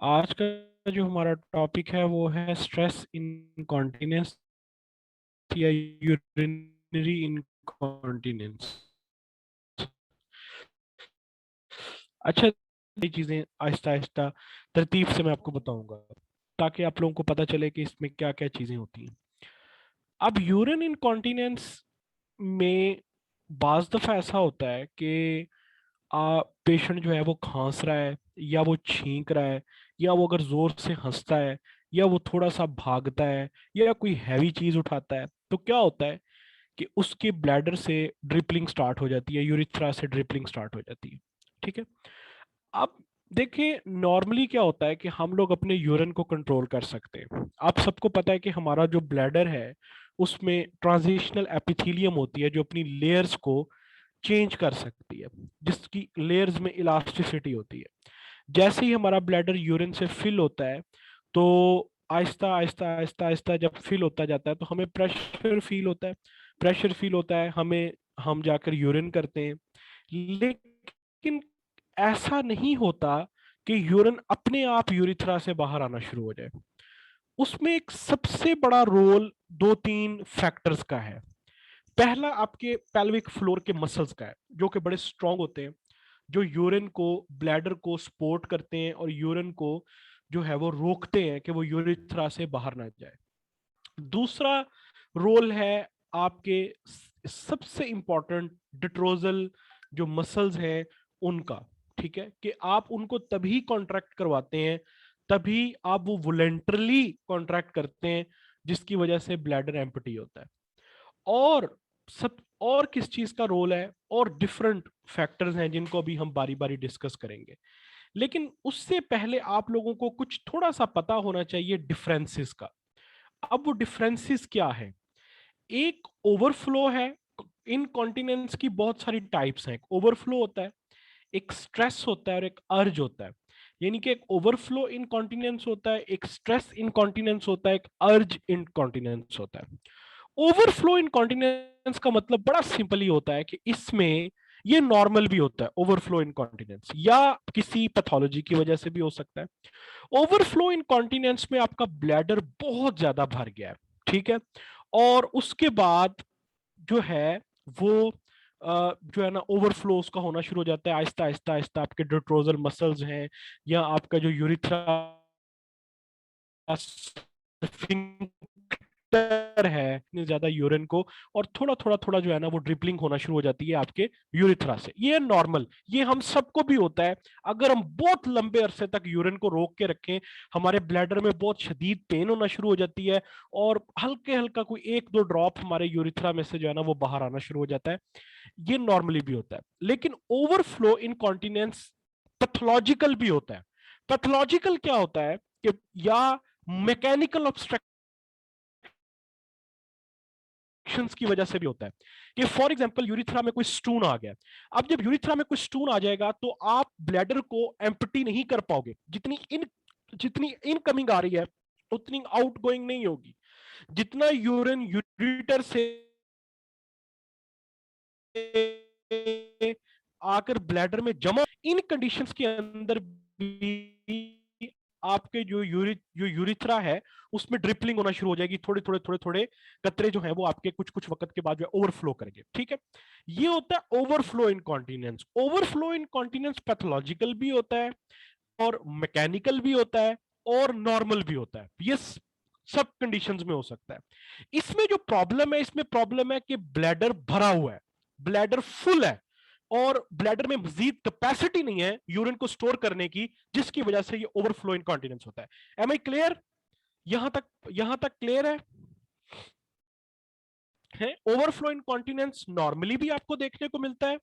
आज का जो हमारा टॉपिक है वो है स्ट्रेस इनकॉन्टिनेंस या यूरिनरी इनकॉन्टिनेंस। अच्छा, ये चीजें आहिस्ता आहिस्ता तरतीब से मैं आपको बताऊंगा ताकि आप लोगों को पता चले कि इसमें क्या क्या चीजें होती हैं। अब यूरिन इनकॉन्टिनेंस में बाज दफा ऐसा होता है कि पेशेंट जो है वो खांस रहा है, या वो छींक रहा है, या वो अगर जोर से हंसता है, या वो थोड़ा सा भागता है, या कोई हैवी चीज उठाता है, तो क्या होता है कि उसके ब्लैडर से ड्रिपलिंग स्टार्ट हो जाती है, यूरिथ्रा से ड्रिपलिंग स्टार्ट हो जाती है। ठीक है। अब देखिए, नॉर्मली क्या होता है कि हम लोग अपने यूरिन को कंट्रोल कर सकते हैं। आप सबको पता है कि हमारा जो ब्लैडर है उसमें ट्रांजिशनल एपिथेलियम होती है जो अपनी लेयर्स को चेंज कर सकती है, जिसकी लेयर्स में इलास्टिसिटी होती है। जैसे ही हमारा ब्लैडर यूरिन से फिल होता है, तो आहिस्ता आहिस्ता आहिस्ता आहिस्ता जब फिल होता जाता है तो हमें प्रेशर फील होता है। प्रेशर फील होता है हमें, हम जाकर यूरिन करते हैं। लेकिन ऐसा नहीं होता कि यूरिन अपने आप यूरिथ्रा से बाहर आना शुरू हो जाए। उसमें एक सबसे बड़ा रोल दो तीन फैक्टर्स का है। पहला आपके पेल्विक फ्लोर के मसल्स का है, जो कि बड़े स्ट्रांग होते हैं, जो यूरिन को, ब्लैडर को सपोर्ट करते हैं और यूरिन को जो है वो रोकते हैं कि वो यूरिथ्रा से बाहर ना जाए। दूसरा रोल है आपके सबसे इंपॉर्टेंट डिट्रोजल जो मसल्स हैं उनका। ठीक है, कि आप उनको तभी कॉन्ट्रैक्ट करवाते हैं, तभी आप वो वॉलेंटरली कॉन्ट्रैक्ट करते हैं, जिसकी वजह से ब्लैडर एम्प्टी होता है। और सब और किस चीज का रोल है, और डिफरेंट फैक्टर्स हैं जिनको अभी हम बारी बारी डिस्कस करेंगे। लेकिन उससे पहले आप लोगों को कुछ थोड़ा सा पता होना चाहिए डिफरेंसेस का। अब वो डिफरेंसेस क्या है? एक ओवरफ्लो है। इनकॉन्टिनेंस की बहुत सारी टाइप्स हैं। एक ओवरफ्लो होता है, एक स्ट्रेस होता है, और एक अर्ज होता है। यानी कि एक ओवरफ्लो इनकॉन्टिनेंस होता है, एक स्ट्रेस इनकॉन्टिनेंस होता है, एक अर्ज इनकॉन्टिनेंस होता है। ओवरफ्लो इनकॉन्टिनेंस का मतलब बड़ा सिंपल ही होता है कि इसमें ये नॉर्मल भी होता है। ओवरफ्लो इनकॉन्टिनेंस या किसी पैथोलॉजी की वजह से भी हो सकता है। ओवरफ्लो इनकॉन्टिनेंस में आपका ब्लैडर बहुत ज्यादा भर गया है। ठीक है। और उसके बाद जो है वो जो है ना, ओवरफ्लो उसका होना शुरू हो जाता है। आहिस्ता आहिस्ता आहिस्ता आपके डिट्रोजल मसल्स हैं, या आपका जो यूरिथ्रा स्फिंक्टर है, इतनी ज्यादा यूरिन को, और थोड़ा थोड़ा थोड़ा जो है ना वो ड्रिपलिंग होना शुरू हो जाती है आपके यूरिथ्रा से। ये नॉर्मल, ये हम सबको भी होता है। अगर हम बहुत लंबे अरसे तक यूरिन को रोक के रखें, हमारे ब्लैडर में बहुत शदीद पेन होना शुरू हो जाती है, और हल्के हल्का कोई एक दो ड्रॉप हमारे यूरिथ्रा में से जो है ना वो बाहर आना शुरू हो जाता है। ये नॉर्मली भी होता है। लेकिन ओवरफ्लो इनकॉन्टिनेंस पैथोलॉजिकल भी होता है। पैथोलॉजिकल क्या होता है कि या मैकेनिकल ऑब्स्ट्रक्शंस की वजह से भी होता है। कि फॉर एग्जांपल यूरिथ्रा में कोई स्टून आ गया। अब जब यूरिथ्रा में कोई स्टून आ जाएगा तो आप ब्लैडर को एम्प्टी नहीं कर पाओगे। जितनी इनकमिंग आ रही है उतनी आउटगोइंग नहीं होगी। जितना यूरिन यूरिटर से आकर ब्लैडर में जमा, इन कंडीशंस के अंदर भी आपके जो यूरिथ्रा है उसमें ड्रिपलिंग होना शुरू हो जाएगी। थोड़े थोड़े थोड़े थोड़े कतरे जो है वो आपके कुछ कुछ वक्त के बाद जो है ओवरफ्लो करेंगे। ठीक है। ये होता है overflow incontinence. Overflow incontinence pathological भी होता है, और मैकेनिकल भी होता है, और नॉर्मल भी होता है। ये सब कंडीशंस में हो सकता है। इसमें जो प्रॉब्लम है, इसमें प्रॉब्लम है कि ब्लैडर भरा हुआ है, ब्लैडर फुल है, और ब्लैडर में मजीद कैपेसिटी नहीं है यूरिन को स्टोर करने की, जिसकी वजह से ये ओवरफ्लो इनकॉन्टिनेंस होता है। Am I clear? यहां तक क्लियर है? ओवरफ्लो इनकॉन्टिनेंस नॉर्मली भी आपको देखने को मिलता है।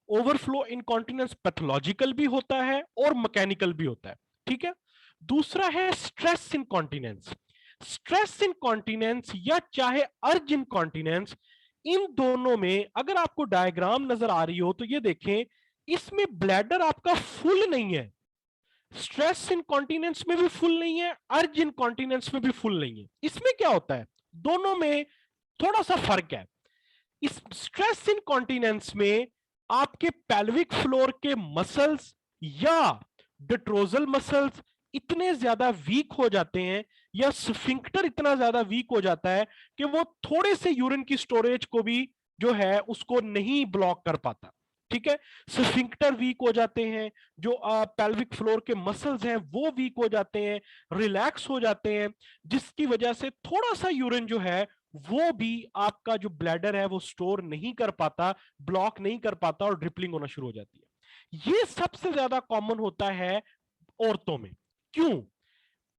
ओवरफ्लो इनकॉन्टिनेंस पैथोलॉजिकल भी होता है और मैकेनिकल भी होता है। ठीक है। दूसरा है स्ट्रेस इनकॉन्टिनेंस। स्ट्रेस इनकॉन्टिनेंस या चाहे अर्ज इनकॉन्टिनेंस, इन दोनों में अगर आपको डायग्राम नजर आ रही हो तो ये देखें, इसमें ब्लैडर आपका फुल नहीं है। स्ट्रेस इनकॉन्टिनेंस में भी फुल नहीं है, अर्ज इनकॉन्टिनेंस में भी फुल नहीं है। इसमें क्या होता है? दोनों में थोड़ा सा फर्क है। इस स्ट्रेस इनकॉन्टिनेंस में आपके पेल्विक फ्लोर के मसल्स या डिट्रोजल मसल्स इतने ज्यादा वीक हो जाते हैं या स्फिंक्टर इतना ज्यादा वीक हो जाता है कि वो थोड़े से यूरिन की स्टोरेज को भी जो है उसको नहीं ब्लॉक कर पाता। ठीक है, स्फिंक्टर वीक हो जाते हैं, जो पेल्विक फ्लोर के मसल्स हैं वो वीक हो जाते हैं, रिलैक्स हो जाते हैं, जिसकी वजह से थोड़ा सा यूरिन जो है वो भी आपका जो ब्लैडर है वो स्टोर नहीं कर पाता, ब्लॉक नहीं कर पाता और ड्रिपलिंग होना शुरू हो जाती है। ये सबसे ज्यादा कॉमन होता है औरतों में। क्यों?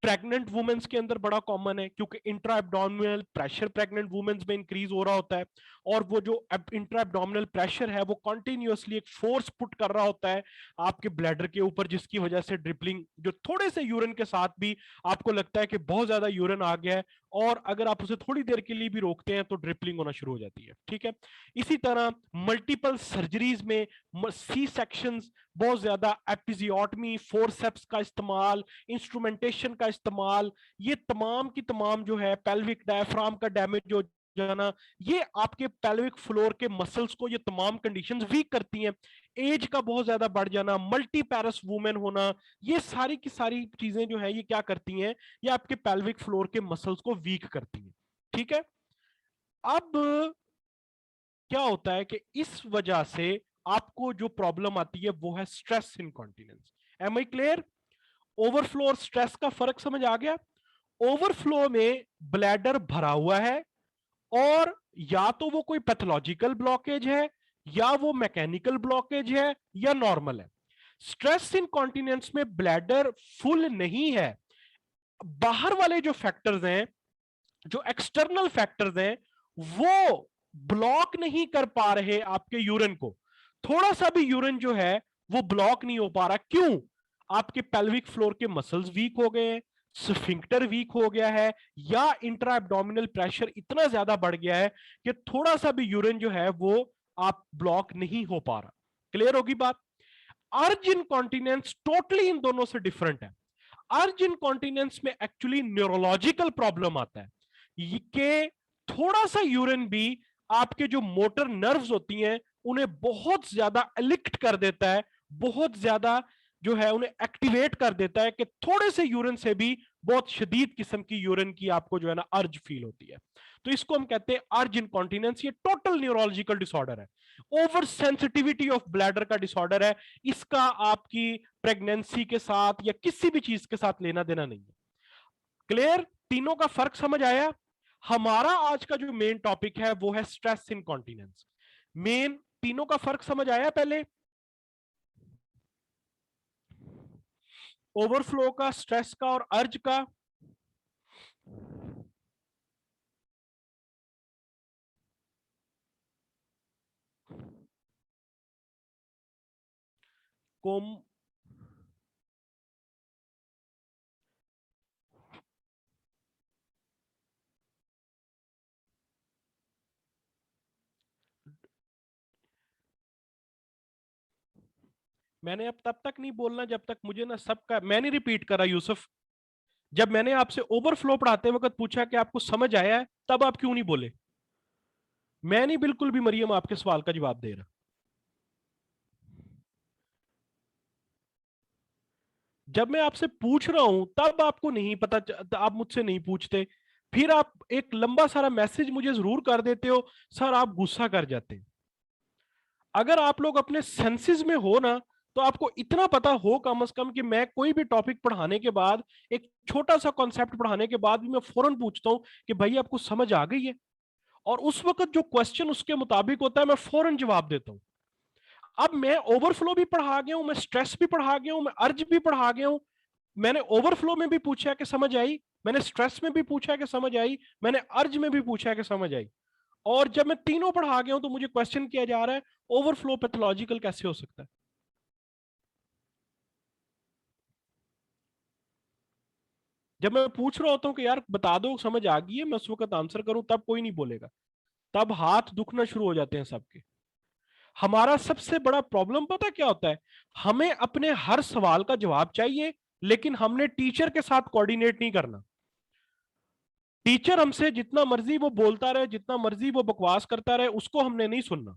प्रेग्नेंट वुमेन्स के अंदर बड़ा कॉमन है क्योंकि intra abdominal pressure pregnant women's में इंक्रीज हो रहा होता है, और वो जो इंट्रा एब्डोमिनल प्रेशर है वो कंटिन्यूअसली एक फोर्स पुट कर रहा होता है आपके ब्लैडर के ऊपर, जिसकी वजह से ड्रिपलिंग, जो थोड़े से यूरिन के साथ भी आपको लगता है कि बहुत ज्यादा यूरिन आ गया है, और अगर आप उसे थोड़ी देर के लिए भी रोकते हैं तो ड्रिपलिंग होना शुरू हो जाती है। ठीक है, इसी तरह मल्टीपल सर्जरीज में सी सेक्शंस, बहुत ज्यादा एपिजियोटमी, फोरसेप्स का इस्तेमाल, इंस्ट्रूमेंटेशन का इस्तेमाल, ये तमाम की तमाम जो है पेल्विक डायफ्राम का डैमेज हो जाना, ये आपके पेल्विक फ्लोर के मसल्स को ये तमाम कंडीशंस वीक करती हैं। एज का बहुत ज्यादा बढ़ जाना, मल्टी पैरस वुमेन होना, ये सारी की सारी चीजें जो है ये क्या करती हैं, ये आपके पेल्विक फ्लोर के मसल्स को वीक करती हैं। ठीक है, अब क्या होता है कि इस वजह से आपको जो प्रॉब्लम आती है वो है stress incontinence. Am I clear? Overflow और स्ट्रेस का फर्क समझ आ गया? ओवरफ्लो में ब्लैडर भरा हुआ है और या तो वो कोई पैथोलॉजिकल ब्लॉकेज है या वो मैकेनिकल ब्लॉकेज है या नॉर्मल है। स्ट्रेस इनकॉन्टिनेंस में ब्लैडर फुल नहीं है, बाहर वाले जो फैक्टर्स हैं, जो एक्सटर्नल फैक्टर्स हैं, वो ब्लॉक नहीं कर पा रहे आपके यूरिन को। थोड़ा सा भी यूरिन जो है वो ब्लॉक नहीं हो पा रहा। क्यों? आपके पेल्विक फ्लोर के मसल्स वीक हो गए हैं, स्फिंक्टर वीक हो गया है, या इंट्रा एब्डोमिनल प्रेशर इतना ज्यादा बढ़ गया है कि थोड़ा सा भी यूरिन जो है वो आप ब्लॉक नहीं हो पा रहा। क्लियर होगी बात? अर्ज इनकॉन्टिनेंस टोटली इन दोनों से डिफरेंट है। अर्ज इनकॉन्टिनेंस में एक्चुअली न्यूरोलॉजिकल प्रॉब्लम आता है कि थोड़ा सा यूरिन भी आपके जो मोटर नर्व्स होती हैं उन्हें बहुत ज्यादा एलिक्ट कर देता है, बहुत ज्यादा जो है उन्हें एक्टिवेट कर देता है कि थोड़े से यूरिन से भी बहुत शदीद किस्म की यूरिन की आपको जो है ना अर्ज फील होती है। तो इसको हम कहते हैं अर्ज इनकॉन्टिनेंस। ये टोटल न्यूरोलॉजिकल डिसऑर्डर है, ओवर सेंसिटिविटी ऑफ ब्लैडर का डिसऑर्डर है। इसका आपकी प्रेगनेंसी के साथ या किसी भी चीज के साथ लेना देना नहीं है। क्लियर? तीनों का फर्क समझ आया? हमारा आज का जो मेन टॉपिक है वो है स्ट्रेस इनकॉन्टिनेंस। मेन तीनों का फर्क समझ आया? पहले ओवरफ्लो का, स्ट्रेस का और अर्ज का। कोम मैंने अब तब तक नहीं बोलना जब तक मुझे ना सबका, मैं नहीं रिपीट कर रहा यूसुफ। जब मैंने आपसे ओवरफ्लो पढ़ाते वक्त पूछा कि आपको समझ आया है, तब आप क्यों नहीं बोले? मैं नहीं बिल्कुल भी मरियम आपके सवाल का जवाब दे रहा। जब मैं आपसे पूछ रहा हूं तब आपको नहीं पता, आप मुझसे नहीं पूछते, फिर आप एक लंबा सारा मैसेज मुझे जरूर कर देते हो, सर आप गुस्सा कर जाते हैं। अगर आप लोग अपने सेंसेस में हो ना, तो आपको इतना पता हो कम से कम कि मैं कोई भी टॉपिक पढ़ाने के बाद, एक छोटा सा कॉन्सेप्ट पढ़ाने के बाद भी मैं फौरन पूछता हूं कि भाई आपको समझ आ गई है, और उस वक्त जो क्वेश्चन उसके मुताबिक होता है मैं फौरन जवाब देता हूं। अब मैं ओवरफ्लो भी पढ़ा गया हूं, मैं स्ट्रेस भी पढ़ा गया हूं, मैं अर्ज भी पढ़ा गया हूं। मैंने ओवरफ्लो में भी पूछा कि समझ आई, मैंने स्ट्रेस में भी पूछा कि समझ आई, मैंने अर्ज में भी पूछा कि समझ आई, और जब मैं तीनों पढ़ा गया हूं तो मुझे क्वेश्चन किया जा रहा है ओवरफ्लो पैथोलॉजिकल कैसे हो सकता है? जब मैं पूछ रहा होता हूँ कि यार बता दो समझ आ गई है, मैं उस वक्त आंसर करूं, तब कोई नहीं बोलेगा, तब हाथ दुखना शुरू हो जाते हैं सबके। हमारा सबसे बड़ा प्रॉब्लम पता क्या होता है? हमें अपने हर सवाल का जवाब चाहिए, लेकिन हमने टीचर के साथ कोऑर्डिनेट नहीं करना। टीचर हमसे जितना मर्जी वो बोलता रहे, जितना मर्जी वो बकवास करता रहे, उसको हमने नहीं सुनना।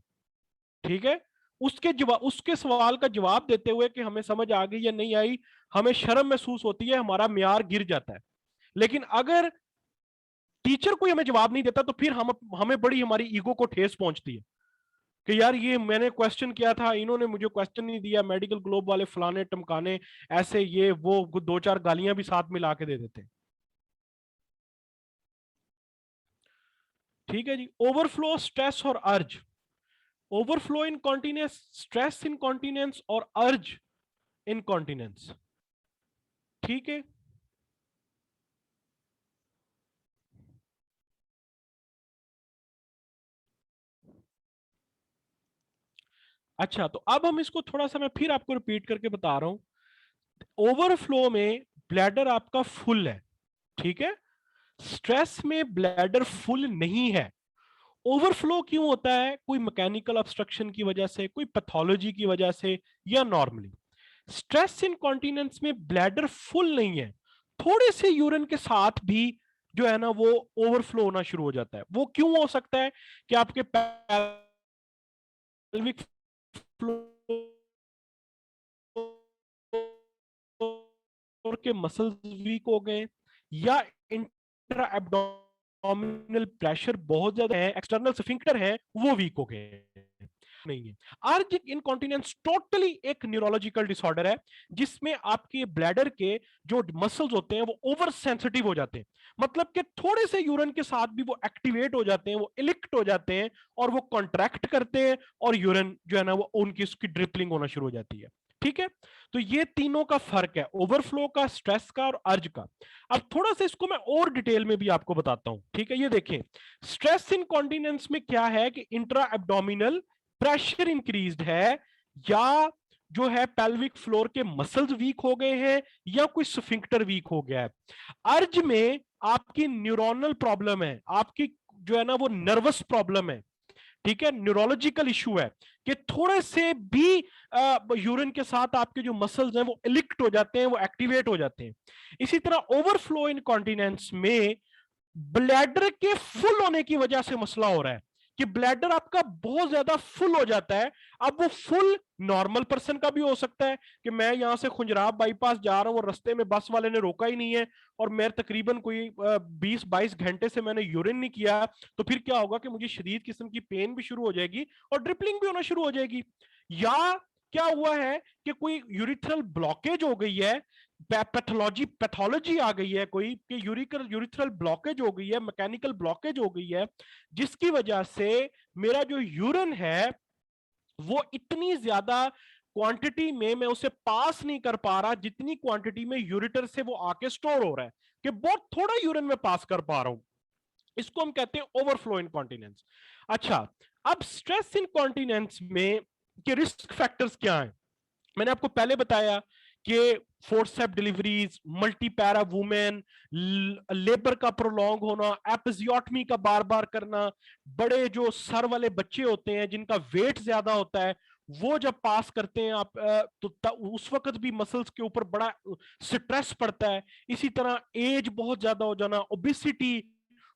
ठीक है, उसके सवाल का जवाब देते हुए कि हमें समझ आ गई या नहीं आई, हमें शर्म महसूस होती है, हमारा म्यार गिर जाता है। लेकिन अगर टीचर कोई हमें जवाब नहीं देता तो फिर हमें बड़ी हमारी ईगो को ठेस पहुंचती है कि यार ये मैंने क्वेश्चन किया था, इन्होंने मुझे क्वेश्चन नहीं दिया, मेडिकल ग्लोब वाले फलाने टमकाने, ऐसे ये वो दो चार गालियां भी साथ मिला के दे देते हैं। ठीक है जी। ओवरफ्लो, स्ट्रेस और अर्ज। ओवरफ्लो इनकॉन्टिनेंस, स्ट्रेस इनकॉन्टिनेंस और अर्ज इनकॉन्टिनेंस। ठीक है। अच्छा, तो अब हम इसको थोड़ा सा मैं फिर आपको रिपीट करके बता रहा हूं। ओवरफ्लो में ब्लैडर आपका फुल है, ठीक है। स्ट्रेस में ब्लैडर फुल नहीं है। ओवरफ्लो क्यों होता है? कोई मैकेनिकल ऑब्स्ट्रक्शन की वजह से, कोई पैथोलॉजी की वजह से, या नॉर्मली। स्ट्रेस इनकॉन्टिनेंस में ब्लैडर फुल नहीं है, थोड़े से यूरिन के साथ भी जो है ना वो ओवरफ्लो होना शुरू हो जाता है। वो क्यों हो सकता है? कि आपके पेल्विक फ्लोर के मसल्स वीक हो गए, या इंट्रा एब्डोमिनल प्रेशर बहुत ज्यादा है, एक्सटर्नल स्फिंक्टर है वो वीक हो गए नहीं है। आर्जिक इनकॉन्टिनेंस टोटली एक न्यूरोलॉजिकल डिसऑर्डर है, जिसमें आपके ब्लैडर के जो मसल्स होते हैं वो ओवर सेंसिटिव हो जाते हैं। मतलब कि थोड़े से यूरिन के साथ भी वो एक्टिवेट हो जाते हैं, वो इलिक्ट हो जाते हैं, और वो कॉन्ट्रैक्ट करते हैं, और यूरिन जो है ना वो उनकी उसकी ड्रिपलिंग होना शुरू हो जाती है। ठीक है। तो ये तीनों का फर्क है, ओवरफ्लो का, स्ट्रेस का और अर्ज का। अब थोड़ा सा इसको मैं और डिटेल में भी आपको बताता हूं। ठीक है, ये देखें। स्ट्रेस इनकॉन्टिनेंस में क्या है कि इंट्रा एब्डोमिनल प्रेशर इंक्रीज्ड है, या जो है पेल्विक फ्लोर के मसल्स वीक हो गए हैं, या कोई स्फिंक्टर वीक हो गया है। अर्ज में आपकी न्यूरोनल प्रॉब्लम है, आपकी जो है ना वो नर्वस प्रॉब्लम है। ठीक है, न्यूरोलॉजिकल इशू है कि थोड़े से भी यूरिन के साथ आपके जो मसल्स हैं वो इलिक्ट हो जाते हैं, वो एक्टिवेट हो जाते हैं। इसी तरह ओवरफ्लो इनकॉन्टिनेंस में ब्लैडर के फुल होने की वजह से मसला हो रहा है कि ब्लैडर आपका बहुत ज्यादा फुल हो जाता है। अब वो फुल नॉर्मल पर्सन का भी हो सकता है कि मैं यहां से खुंजराब बाईपास जा रहा हूं और रास्ते में बस वाले ने रोका ही नहीं है, और मैं तकरीबन कोई 20-22 घंटे से मैंने यूरिन नहीं किया, तो फिर क्या होगा कि मुझे शदीद किस्म की पेन भी शुरू हो जाएगी और ड्रिपलिंग भी होना शुरू हो जाएगी। या क्या हुआ है कि कोई यूरिथ्रल ब्लॉकेज हो गई है, पैथोलॉजी आ गई है कोई, कि यूरिथ्रल ब्लॉकेज हो गई है, मैकेनिकल ब्लॉकेज हो गई है, जिसकी वजह से मेरा जो यूरिन है वो इतनी ज्यादा क्वांटिटी में मैं उसे पास नहीं कर पा रहा जितनी क्वांटिटी में यूरिटर से वो आके स्टोर हो रहा है, कि बहुत थोड़ा यूरिन में पास कर पा रहा हूं। इसको हम कहते हैं ओवरफ्लो इनकॉन्टिनेंस। अच्छा, अब स्ट्रेस इनकॉन्टिनेंस में के रिस्क फैक्टर्स क्या हैं? मैंने आपको पहले बताया कि forcep deliveries, multipara women, labour का प्रोलॉन्ग होना, एपिजियोटमी का बार बार करना, बड़े जो सर वाले बच्चे होते हैं जिनका वेट ज्यादा होता है, वो जब पास करते हैं आप तो उस वक्त भी मसल्स के ऊपर बड़ा स्ट्रेस पड़ता है। इसी तरह एज बहुत ज्यादा हो जाना, ओबेसिटी,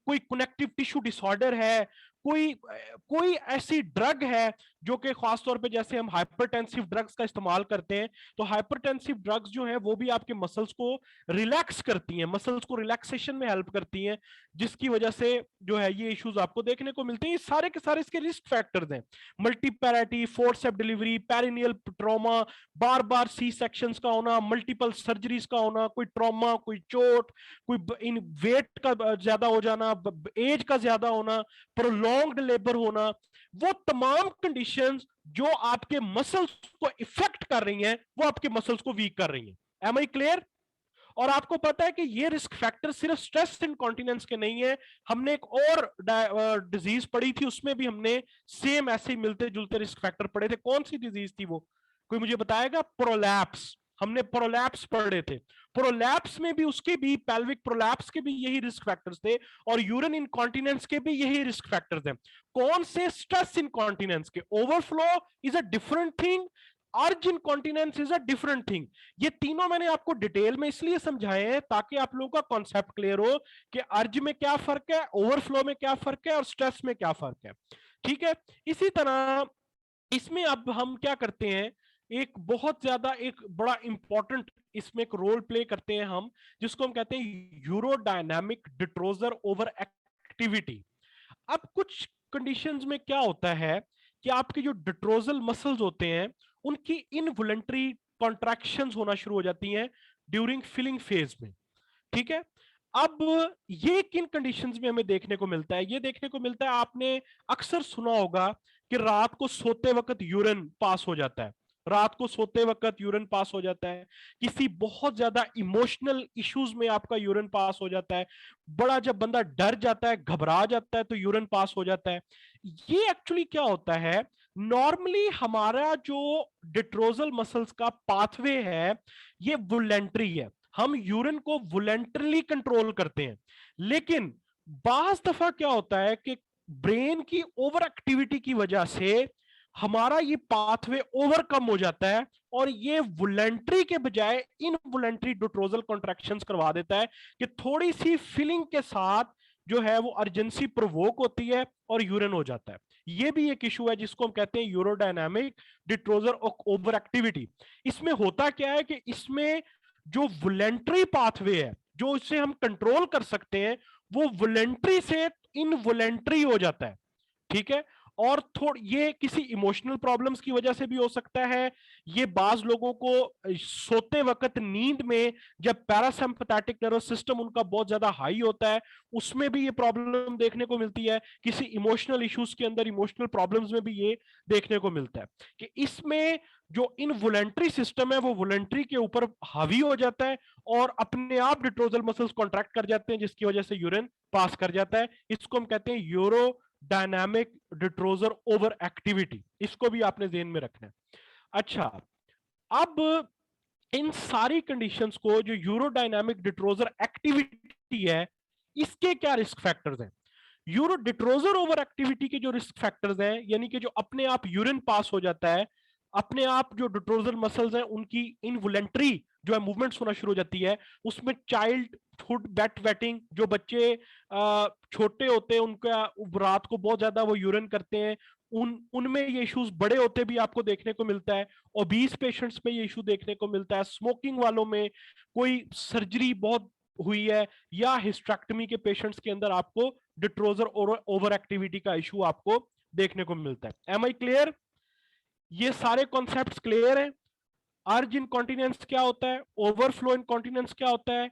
कोई कनेक्टिव टिश्यू डिसऑर्डर है, कोई कोई ऐसी ड्रग है जो कि खासतौर पे जैसे हम हाइपरटेंसिव ड्रग्स का इस्तेमाल करते हैं, तो हाइपरटेंसिव ड्रग्स जो है वो भी आपके मसल्स को रिलैक्स करती हैं, मसल्स को रिलैक्सेशन में हेल्प करती हैं, जिसकी वजह से जो है ये इश्यूज आपको देखने को मिलते हैं। ये सारे के सारे इसके रिस्क फैक्टर्स हैं। मल्टीपैराटी, फोर्सेप डिलीवरी, पेरिनियल ट्रॉमा, बार बार सी सेक्शंस का होना, मल्टीपल सर्जरीज का होना, कोई ट्रॉमा, कोई चोट, कोई इन वेट का ज्यादा हो जाना, एज का ज्यादा होना, प्रोलॉन्ग्ड लेबर होना, वो तमाम कंडीशंस जो आपके मसल्स को इफेक्ट कर रही हैं वो आपके मसल्स को वीक कर रही हैं। Am I clear? और आपको पता है कि ये रिस्क फैक्टर सिर्फ स्ट्रेस इनकॉन्टिनेंस के नहीं है, हमने एक और डिजीज पढ़ी थी, उसमें भी हमने सेम ऐसे ही मिलते जुलते रिस्क फैक्टर पढ़े थे। कौन सी डिजीज थी वो? कोई मुझे बताएगा? प्रोलैप्स। हमने प्रोलैप्स पढ़े थे। प्रोलैप्स में भी, उसके भी, पेल्विक प्रोलैप्स के भी यही रिस्क फैक्टर्स थे, और यूरिन इनकॉन्टिनेंस के भी यही रिस्क फैक्टर्स हैं। कौन से? स्ट्रेस इनकॉन्टिनेंस के। Overflow is a different thing, urge incontinence is a different thing. ये तीनों मैंने आपको डिटेल में इसलिए समझाए हैं ताकि आप लोगों का कॉन्सेप्ट क्लियर हो कि अर्ज में क्या फर्क है, ओवरफ्लो में क्या फर्क है, और स्ट्रेस में क्या फर्क है। ठीक है। इसी तरह इसमें अब हम क्या करते हैं, एक बहुत ज्यादा एक बड़ा इंपॉर्टेंट इसमें एक रोल प्ले करते हैं हम, जिसको हम कहते हैं यूरोडायनामिक डिट्रोजर ओवर एक्टिविटी। अब कुछ कंडीशंस में क्या होता है कि आपके जो डिट्रोजल मसल्स होते हैं उनकी इनवॉलंटरी कॉन्ट्रैक्शंस होना शुरू हो जाती हैं ड्यूरिंग फिलिंग फेज में। ठीक है। अब ये किन कंडीशंस में हमें देखने को मिलता है? ये देखने को मिलता है, आपने अक्सर सुना होगा कि रात को सोते वक्त यूरिन पास हो जाता है। रात को सोते वक्त यूरिन पास हो जाता है, किसी बहुत ज्यादा इमोशनल इश्यूज में आपका यूरिन पास हो जाता है, बड़ा जब बंदा डर जाता है, घबरा जाता है, तो यूरिन पास हो जाता है। ये एक्चुअली क्या होता है, नॉर्मली हमारा जो डिट्रोजल मसल्स का पाथवे है ये वोलेंट्री है, हम यूरिन को वोलेंटरली कंट्रोल करते हैं। लेकिन बाज दफा क्या होता है कि ब्रेन की ओवर एक्टिविटी की वजह से हमारा ये पाथवे ओवरकम हो जाता है और ये वोलेंट्री के बजाय इनवोलेंट्री डिट्रोजल कॉन्ट्रैक्शंस करवा देता है कि थोड़ी सी फीलिंग के साथ जो है वो अर्जेंसी प्रोवोक होती है और यूरिन हो जाता है। ये भी एक इशू है जिसको हम कहते हैं यूरोडायनामिक डिट्रोजल ओवर एक्टिविटी। इसमें होता क्या है कि इसमें जो वोलेंट्री पाथवे है जो इससे हम कंट्रोल कर सकते हैं वो वोलेंट्री से इनवोलेंट्री हो जाता है। ठीक है। और थोड़ा ये किसी इमोशनल प्रॉब्लम्स की वजह से भी हो सकता है। ये बाज लोगों को सोते वक्त नींद में जब पैरासिम्पैथेटिक नर्वस सिस्टम उनका बहुत ज्यादा हाई होता है उसमें भी ये प्रॉब्लम देखने को मिलती है। किसी इमोशनल इश्यूज के अंदर, इमोशनल प्रॉब्लम्स में भी ये देखने को मिलता है कि इसमें जो इनवोलेंट्री सिस्टम है वो वोलेंट्री के ऊपर हावी हो जाता है और अपने आप डिट्रोजल मसल्स कॉन्ट्रैक्ट कर जाते हैं जिसकी वजह से यूरिन पास कर जाता है। इसको हम कहते हैं यूरो डायनामिक डिट्रोजर ओवर एक्टिविटी। इसको भी आपने ध्यान में रखना है। अच्छा, अब इन सारी कंडीशंस को जो यूरोडायनामिक डिट्रोजर एक्टिविटी है इसके क्या रिस्क फैक्टर्स हैं? यूरो डिट्रोजर ओवर एक्टिविटी के जो रिस्क फैक्टर्स हैं, यानी कि जो अपने आप यूरिन पास हो जाता है, अपने आप जो डिट्रोजल मसल्स हैं उनकी इनवोलेंट्री जो है मूवमेंट्स होना शुरू हो जाती है, उसमें चाइल्डहुड वेट वेटिंग, जो बच्चे छोटे होते हैं उनका रात को बहुत ज्यादा वो यूरिन करते हैं, उनमें ये इश्यूज बड़े होते भी आपको देखने को मिलता है। ओबीस पेशेंट्स में ये इशू देखने को मिलता है, स्मोकिंग वालों में, कोई सर्जरी बहुत हुई है या हिस्ट्रेक्टमी के पेशेंट्स के अंदर आपको डिट्रोजर ओवर एक्टिविटी का इशू आपको देखने को मिलता है। Am I clear? ये सारे कॉन्सेप्ट्स क्लियर हैं? अर्ज इनकॉन्टिनेंस क्या होता है, ओवरफ्लो इनकॉन्टिनेंस क्या होता है,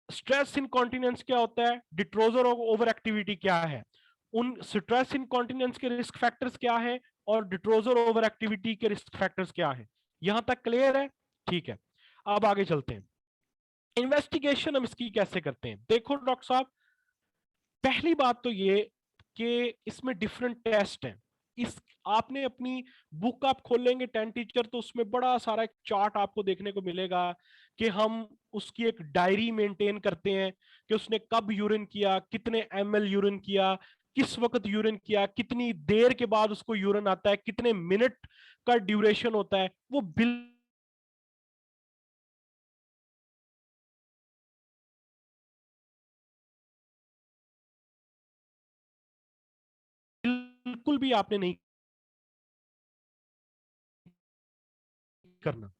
स्ट्रेस इनकॉन्टिनेंस क्या होता है, डिट्रोजर ओवर एक्टिविटी क्या है, उन स्ट्रेस इनकॉन्टिनेंस के रिस्क फैक्टर्स क्या है और डिट्रोजर ओवर एक्टिविटी के रिस्क फैक्टर्स क्या है? यहां तक क्लियर है? ठीक है, अब आगे चलते हैं। इन्वेस्टिगेशन हम इसकी कैसे करते हैं? देखो डॉक्टर साहब, पहली बात तो ये कि इसमें डिफरेंट टेस्ट हैं। इस आपने अपनी बुक आप खोल लेंगे 10 टीचर, तो उसमें बड़ा सारा एक चार्ट आपको देखने को मिलेगा कि हम उसकी एक डायरी मेंटेन करते हैं कि उसने कब यूरिन किया, कितने ml यूरिन किया, किस वक्त यूरिन किया, कितनी देर के बाद उसको यूरिन आता है, कितने मिनट का ड्यूरेशन होता है, वो बिल्कुल भी आपने नहीं करना।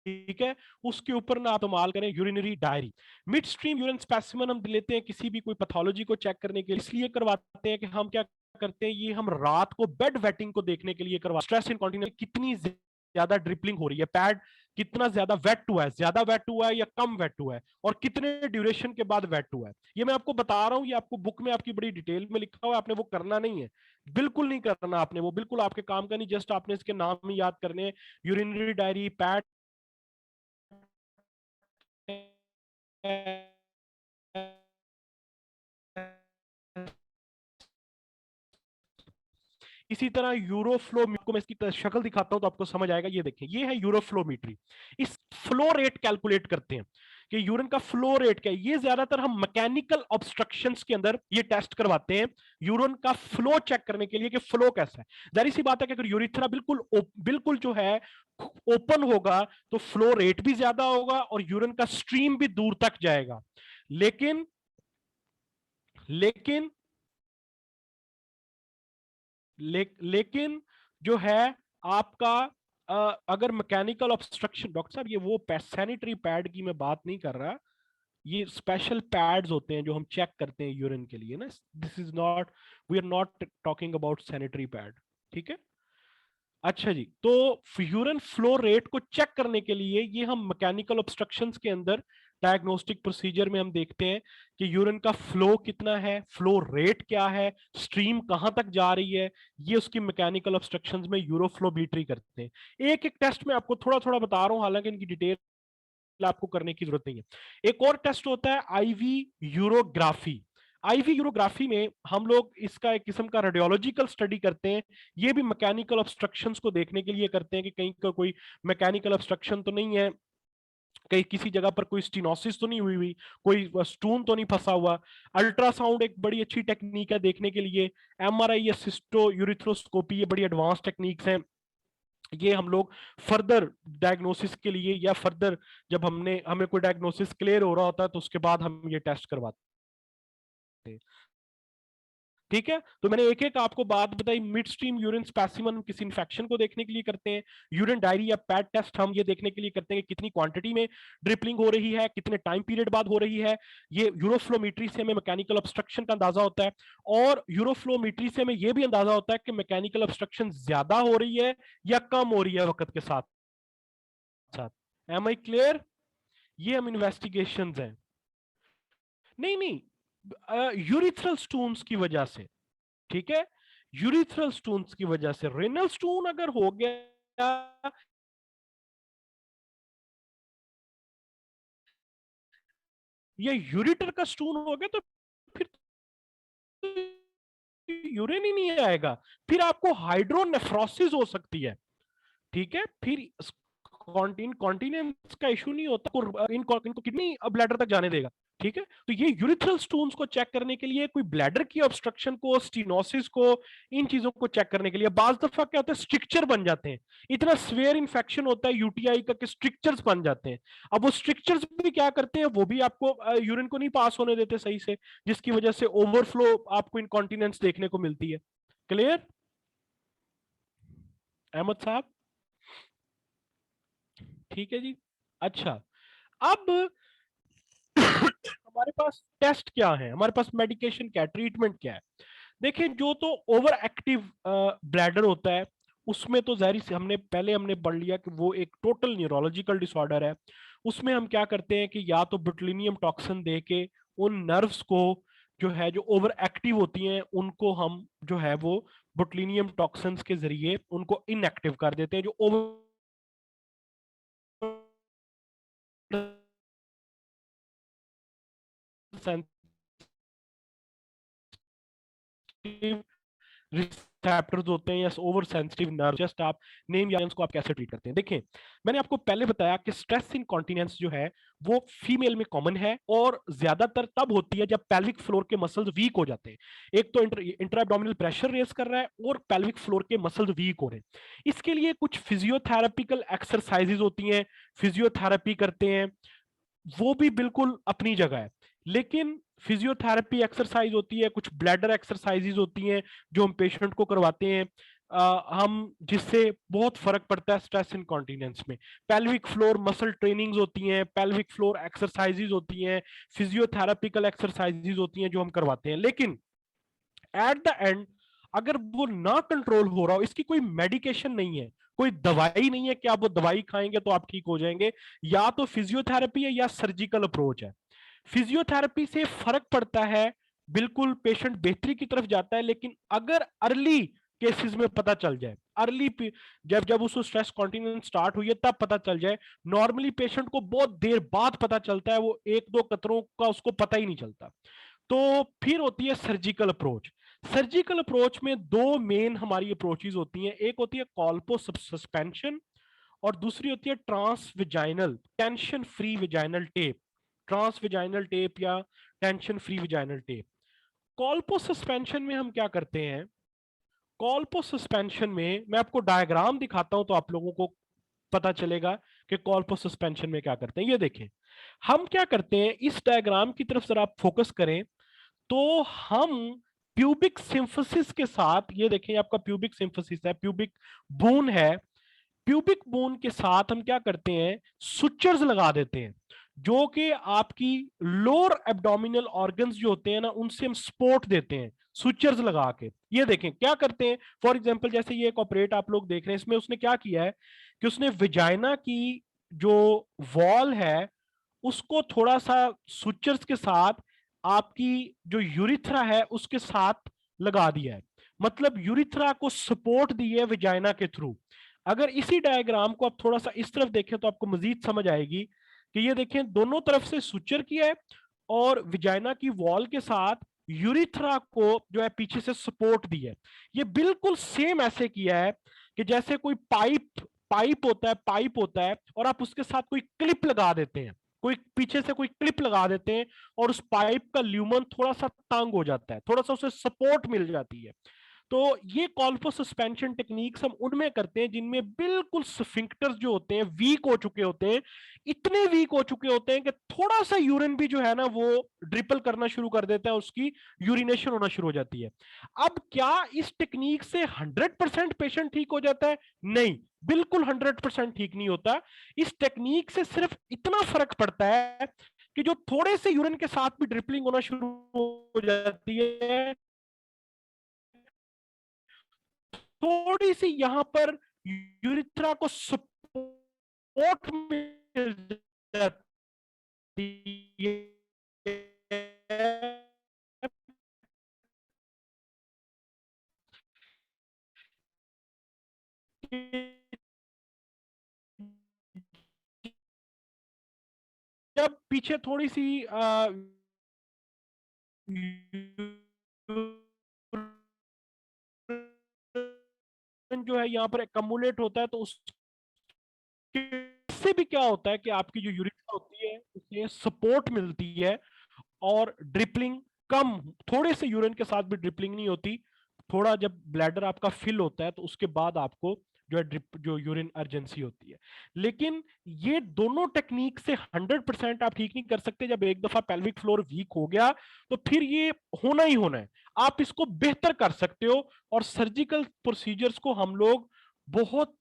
ठीक है, उसके ऊपर ना आप इस्तेमाल करें urinary diary. Mid stream urine specimen हम लेते हैं किसी भी कोई पैथोलॉजी को चेक करने के लिए, इसलिए करवाते हैं कि हम क्या करते हैं, ये हम रात को बेड वेटिंग को देखने के लिए करवा, स्ट्रेस इनकॉन्टिनेंस कितनी ज्यादा ड्रिपलिंग हो रही है, पैड कितना ज्यादा वेट हुआ है, ज्यादा वेट हुआ है या कम वेट हुआ है, और कितने ड्यूरेशन के बाद वेट हुआ है। ये मैं आपको बता रहा हूं, ये आपको बुक में आपकी बड़ी डिटेल में लिखा हुआ है, आपने वो करना नहीं है, बिल्कुल नहीं करना आपने, वो बिल्कुल आपके काम का नहीं, जस्ट आपने इसके नाम ही याद करने हैं, यूरिनरी डायरी, पैड। इसी तरह यूरोफ्लो को मैं इसकी शक्ल दिखाता हूं तो आपको समझ आएगा। ये देखें, ये है यूरोफ्लोमीट्री। इस फ्लो रेट कैलकुलेट करते हैं कि यूरिन का फ्लो रेट क्या है। ये ज्यादातर हम मैकेनिकल ऑब्स्ट्रक्शंस के अंदर ये टेस्ट करवाते हैं यूरिन का फ्लो चेक करने के लिए कि फ्लो कैसा है। जाहिर सी बात है कि अगर यूरिथ्रा बिल्कुल बिल्कुल जो है ओपन होगा तो फ्लो रेट भी ज्यादा होगा और यूरिन का स्ट्रीम भी दूर तक जाएगा। लेकिन लेकिन लेकिन जो है आपका अगर मैकेनिकल ऑब्स्ट्रक्शन, डॉक्टर साहब ये वो सैनिटरी पैड की मैं बात नहीं कर रहा, ये स्पेशल पैड्स होते हैं जो हम चेक करते हैं यूरिन के लिए ना, this is not, we are not talking about sanitary pad, ठीक है। अच्छा जी, तो यूरिन फ्लो रेट को चेक करने के लिए ये हम मैकेनिकल ऑब्स्ट्रक्शंस के अंदर डायग्नोस्टिक प्रोसीजर में हम देखते हैं कि यूरिन का फ्लो कितना है, फ्लो रेट क्या है, स्ट्रीम कहां तक जा रही है, ये उसकी मैकेनिकल ऑब्स्ट्रक्शंस में यूरोफ्लोमेट्री करते हैं। एक एक टेस्ट में आपको थोड़ा थोड़ा बता रहा हूं, हालांकि इनकी डिटेल आपको करने की जरूरत नहीं है। एक और टेस्ट होता है आईवी यूरोग्राफी। आईवी यूरोग्राफी में हम लोग इसका एक किस्म का रेडियोलॉजिकल स्टडी करते हैं, ये भी मैकेनिकल ऑब्स्ट्रक्शंस को देखने के लिए करते हैं कि कहीं का कोई मैकेनिकल ऑब्स्ट्रक्शन तो नहीं है, कहीं किसी जगह पर कोई स्टीनोसिस तो नहीं हुई हुई, कोई स्टून तो नहीं फंसा हुआ। अल्ट्रासाउंड एक बड़ी अच्छी टेक्निक है देखने के लिए। एमआरआई या सिस्टो यूरिथ्रोस्कोपी, ये बड़ी एडवांस टेक्निक्स हैं, ये हम लोग फर्दर डायग्नोसिस के लिए या फर्दर जब हमें कोई डायग्नोसिस क्लियर हो रहा होता है तो उसके बाद हम ये टेस्ट करवाते हैं, ठीक है। तो मैंने एक एक आपको बात बताई। मिड स्ट्रीम यूरिन स्पेसिमन किसी इन्फेक्शन को देखने के लिए करते हैं। यूरिन डायरी या पैड टेस्ट हम ये देखने के लिए करते हैं कि कितनी क्वांटिटी में ड्रिपलिंग हो रही है, कितने टाइम पीरियड बाद हो रही है। ये यूरोफ्लोमीट्री से हमें मैकेनिकल ऑब्स्ट्रक्शन का अंदाजा होता है, और यूरोफ्लोमीट्री से हमें यह भी अंदाजा होता है कि मैकेनिकल ऑब्स्ट्रक्शन ज्यादा हो रही है या कम हो रही है वक्त के साथ साथ। Am I clear? ये हम इन्वेस्टिगेशंस हैं। नहीं नहीं, यूरिथ्रल स्टोन्स की वजह से, ठीक है, यूरिथ्रल स्टोन्स की वजह से। रेनल स्टोन अगर हो गया या यूरिटर का स्टोन हो गया तो फिर यूरिन ही नहीं आएगा, फिर आपको हाइड्रोनेफ्रोसिस हो सकती है, ठीक है। फिर कॉन्टिनेंस का इशू नहीं होता, इनको किडनी ब्लैडर तक जाने देगा, ठीक है। तो ये यूरिथ्रल स्टोन्स को चेक करने के लिए, कोई ब्लैडर की ऑब्स्ट्रक्शन को, स्टीनोसिस को, इन चीजों को चेक करने के लिए बाज दफा क्या होता है, स्ट्रिक्चर बन जाते हैं। इतना स्वेयर इन्फेक्शन होता है यूटीआई का कि स्ट्रिक्चर्स बन जाते हैं। अब वो स्ट्रिक्चर्स भी क्या करते हैं, वो भी आपको यूरिन को नहीं पास होने देते सही से, जिसकी वजह से ओवरफ्लो आपको इनकॉन्टिनेंस देखने को मिलती है। क्लियर अहमद साहब? ठीक है जी। अच्छा, अब हमारे पास टेस्ट क्या है, हमारे पास मेडिकेशन क्या है, ट्रीटमेंट क्या है। देखिए, जो तो ओवर एक्टिव ब्लैडर होता है उसमें तो जाहिर से हमने पढ़ लिया कि वो एक टोटल न्यूरोलॉजिकल डिसऑर्डर है। उसमें हम क्या करते हैं कि या तो बोtulinum टॉक्सिन दे के उन नर्व्स को जो है, जो ओवर एक्टिव होती हैं, उनको हम जो है वो बोtulinum टॉक्सिन्स के जरिए उनको इनएक्टिव कर देते हैं, जो ओवर रिसेप्टर्स होते हैं या ओवर सेंसिटिव नर्व, जस्ट आप नेम या को आप कैसे ट्रीट करते हैं। देखें, मैंने आपको पहले बताया कि स्ट्रेस इनकॉन्टिनेंस जो है वो फीमेल में कॉमन है, और ज्यादातर तब होती है जब पेल्विक फ्लोर के मसल्स वीक हो जाते हैं। एक तो इंट्रा एब्डोमिनल प्रेशर रेस कर रहा है और पेल्विक फ्लोर के मसल्स वीक हो रहे हैं। इसके लिए कुछ फिजियोथेरेपिकल एक्सरसाइजेज होती हैं, फिजियोथेरेपी करते हैं, वो भी बिल्कुल अपनी जगह है। लेकिन फिजियोथेरेपी एक्सरसाइज होती है, कुछ ब्लैडर एक्सरसाइजेज होती हैं जो हम पेशेंट को करवाते हैं, हम जिससे बहुत फर्क पड़ता है स्ट्रेस इनकॉन्टिनेंस में। पेल्विक फ्लोर मसल ट्रेनिंग्स होती हैं, पेल्विक फ्लोर एक्सरसाइजेज होती हैं, फिजियोथेरेपिकल एक्सरसाइजेज होती हैं जो हम करवाते हैं। लेकिन एट द एंड अगर वो ना कंट्रोल हो रहा हो, इसकी कोई मेडिकेशन नहीं है, कोई दवाई नहीं है कि आप वो दवाई खाएंगे तो आप ठीक हो जाएंगे। या तो फिजियोथेरेपी है या सर्जिकल अप्रोच है। फिजियोथेरेपी से फर्क पड़ता है, बिल्कुल पेशेंट बेहतरी की तरफ जाता है। लेकिन अगर अर्ली केसेस में पता चल जाए, अर्ली जब जब उसको स्ट्रेस कॉन्टिनेंस स्टार्ट हुई है तब पता चल जाए, नॉर्मली पेशेंट को बहुत देर बाद पता चलता है, वो एक दो कतरों का उसको पता ही नहीं चलता। तो फिर होती है सर्जिकल अप्रोच। सर्जिकल अप्रोच में दो मेन हमारी अप्रोचेज होती हैं, एक होती है कॉल्पो सस्पेंशन और दूसरी होती है transvaginal tension free vaginal tape, transvaginal tape या tension free vaginal tape. Colpo suspension में हम क्या करते हैं, कॉल्पो सस्पेंशन में मैं आपको डायग्राम दिखाता हूं तो आप लोगों को पता चलेगा कि कॉल्पो सस्पेंशन में क्या करते हैं। ये देखें, हम क्या करते हैं, इस डायग्राम की तरफ जरा आप फोकस करें तो हम प्यूबिक सिम्फिसिस के साथ, ये देखें आपका प्यूबिक सिम्फिसिस है, प्यूबिक बोन है, प्यूबिक बोन के साथ हम क्या करते हैं, सुचर्स लगा देते हैं, जो कि आपकी लोअर एब्डोमिनल ऑर्गन्स जो होते हैं ना, उनसे हम सपोर्ट देते हैं सुचर्स लगा के। ये देखें क्या करते हैं, फॉर एग्जांपल जैसे ये एक ऑपरेट आप लोग देख रहे हैं, इसमें उसने क्या किया है कि उसने विजाइना की जो वॉल है उसको थोड़ा सा सुचर्स के साथ आपकी जो यूरिथ्रा है उसके साथ लगा दिया है, मतलब यूरिथ्रा को सपोर्ट दी है विजाइना के थ्रू। अगर इसी डायग्राम को आप थोड़ा सा इस तरफ देखें तो आपको मजीद समझ आएगी कि ये देखें दोनों तरफ से सुचर किया है और विजाइना की वॉल के साथ यूरिथ्रा को जो है पीछे से सपोर्ट दी है। ये बिल्कुल सेम ऐसे किया है कि जैसे कोई पाइप होता है और आप उसके साथ कोई क्लिप लगा देते हैं, कोई पीछे से कोई क्लिप लगा देते हैं और उस पाइप का ल्यूमन थोड़ा सा तंग हो जाता है, थोड़ा सा उसे सपोर्ट मिल जाती है। तो ये कॉल्फो सस्पेंशन टेक्निक्स हम उनमें करते हैं जिनमें बिल्कुल स्फिंक्टर्स जो होते हैं वीक हो चुके होते हैं, इतने वीक हो चुके होते हैं कि थोड़ा सा यूरिन भी जो है ना वो ड्रिपल करना शुरू कर देता है, उसकी यूरिनेशन होना शुरू हो जाती है। अब क्या इस टेक्निक से 100% पेशेंट ठीक हो जाता है? नहीं, बिल्कुल 100% ठीक नहीं होता। इस टेक्निक से सिर्फ इतना फर्क पड़ता है कि जो थोड़े से यूरिन के साथ भी ड्रिपलिंग होना शुरू हो जाती है, थोड़ी सी यहां पर यूरिथ्रा को सपोर्ट मिल जाती है, जब पीछे थोड़ी सी जो है यहाँ पर एकमुलेट होता है, तो उससे भी क्या होता है कि आपकी जो यूरिथ्रा होती है उसे सपोर्ट मिलती है और ड्रिपलिंग कम, थोड़े से यूरिन के साथ भी ड्रिपलिंग नहीं होती। थोड़ा जब ब्लैडर आपका फिल होता है तो उसके बाद आपको जो है ड्रिप जो यूरिन अर्जेंसी होती है। लेकिन ये दोनों टेक्निक से 100% आप ठीक नहीं कर सकते। जब एक दफा पेल्विक फ्लोर वीक हो गया तो फिर ये होना ही होना है। आप इसको बेहतर कर सकते हो और सर्जिकल प्रोसीजर्स को हम लोग बहुत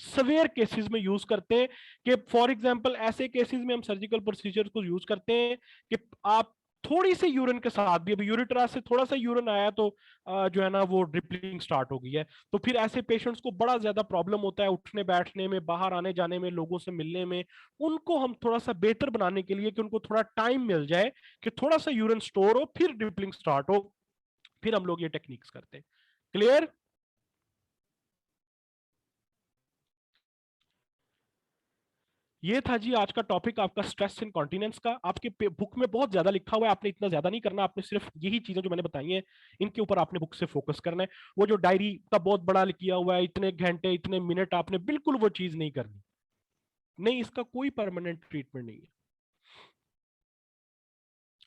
सवेयर केसेस में यूज करते हैं कि फॉर एग्जांपल ऐसे केसेस में हम सर्जिकल प्रोसीजर को यूज करते हैं कि आप थोड़ी सी यूरिन के साथ भी, अभी यूरिट्रा से थोड़ा सा यूरिन आया तो जो है ना वो ड्रिपलिंग स्टार्ट हो गई है, तो फिर ऐसे पेशेंट्स को बड़ा ज्यादा प्रॉब्लम होता है उठने बैठने में, बाहर आने जाने में, लोगों से मिलने में। उनको हम थोड़ा सा बेहतर बनाने के लिए कि उनको थोड़ा टाइम मिल जाए कि थोड़ा सा यूरिन स्टोर हो फिर ड्रिपलिंग स्टार्ट हो, फिर हम लोग ये टेक्निक्स करते हैं। क्लियर? ये था जी आज का टॉपिक आपका स्ट्रेस इनकॉन्टिनेंस का। आपके बुक में बहुत ज्यादा लिखा हुआ है, आपने इतना ज्यादा नहीं करना, आपने सिर्फ यही चीजें जो मैंने बताई हैं इनके ऊपर आपने बुक से फोकस करना है। वो जो डायरी का बहुत बड़ा किया हुआ है, इतने घंटे इतने मिनट, आपने बिल्कुल वो चीज नहीं करनी। नहीं, इसका कोई परमानेंट ट्रीटमेंट नहीं है।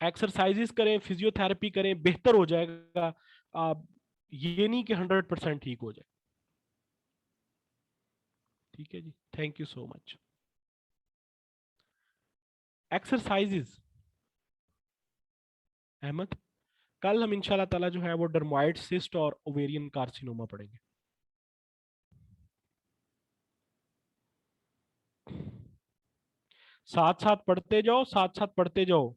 एक्सरसाइजेस करें, फिजियोथेरेपी करें, बेहतर हो जाएगा। आप ये नहीं कि 100% ठीक हो जाए। ठीक है जी, thank you so much. Exercises Ahmad, कल हम इंशाल्लाह ताला जो है वो डर्माइड सिस्ट और ओवेरियन कार्सिनोमा पढ़ेंगे। साथ साथ पढ़ते जाओ, साथ साथ पढ़ते जाओ।